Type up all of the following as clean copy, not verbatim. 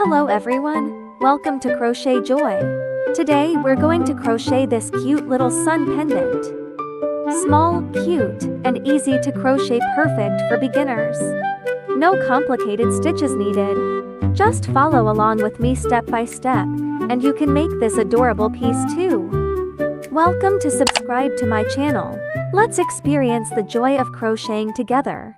Hello everyone, welcome to Crochet Joy. Today we're going to crochet this cute little sun pendant. Small, cute, and easy to crochet, perfect for beginners. No complicated stitches needed. Just follow along with me step by step, and you can make this adorable piece too. Welcome to subscribe to my channel. Let's experience the joy of crocheting together.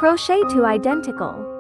Crochet 2 identical.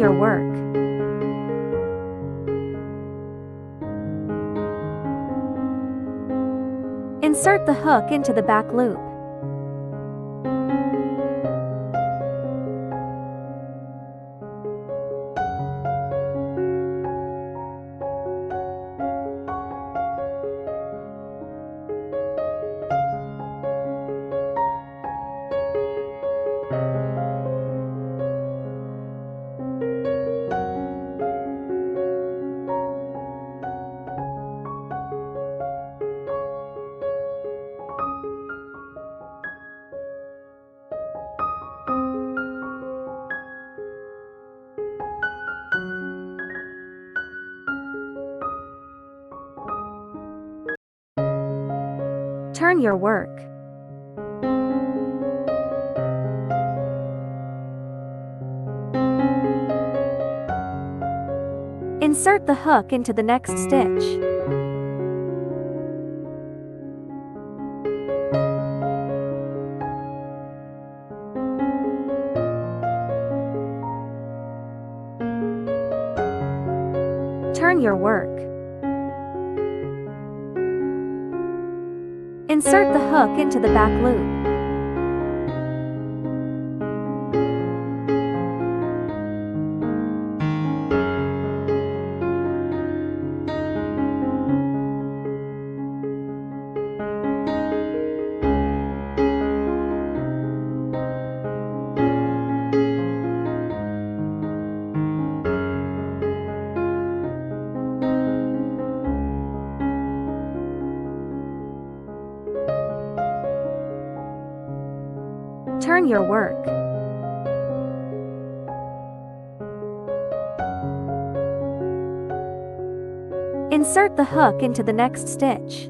your work. Insert the hook into the back loop. Turn your work. Insert the hook into the next stitch. Turn your work. Insert the hook into the back loop. Turn your work. Insert the hook into the next stitch.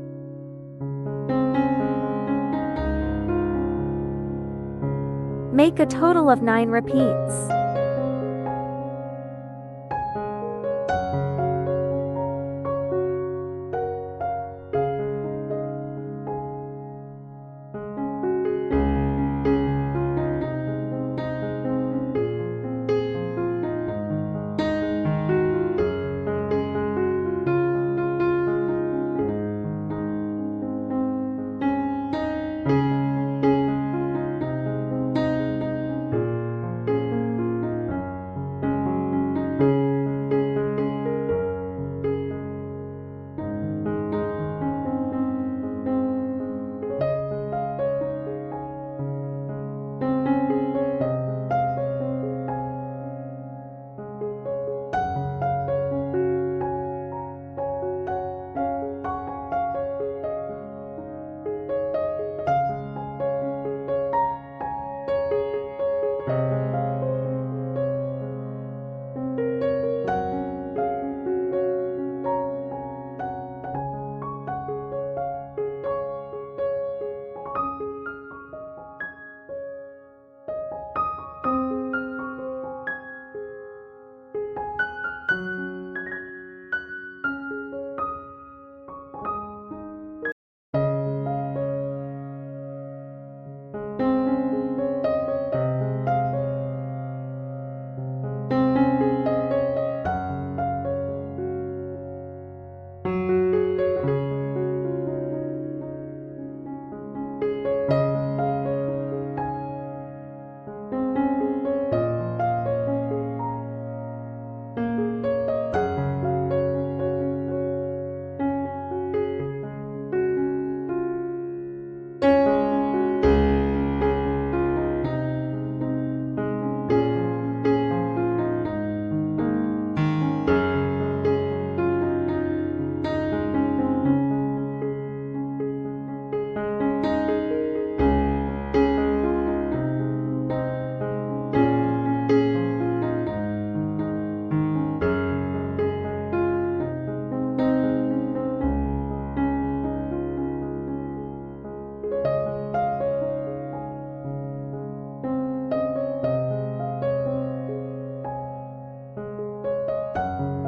Make a total of 9 repeats.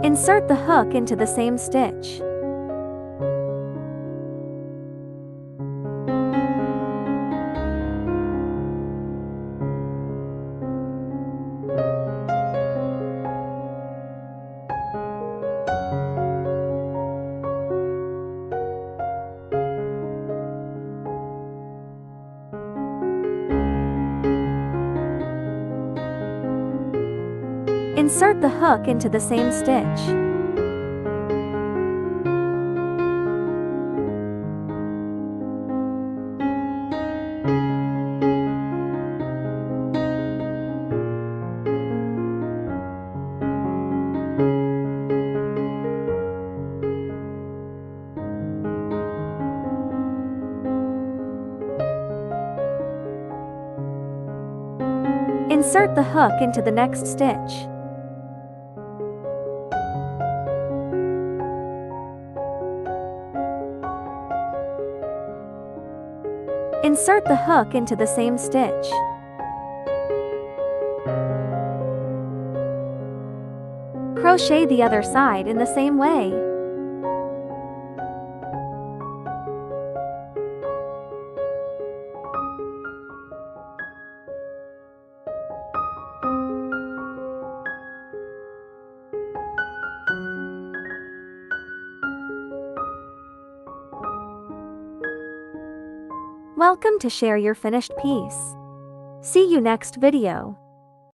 Insert the hook into the same stitch. Insert the hook into the same stitch. Insert the hook into the next stitch. Insert the hook into the same stitch. Crochet the other side in the same way. Welcome to share your finished piece. See you next video.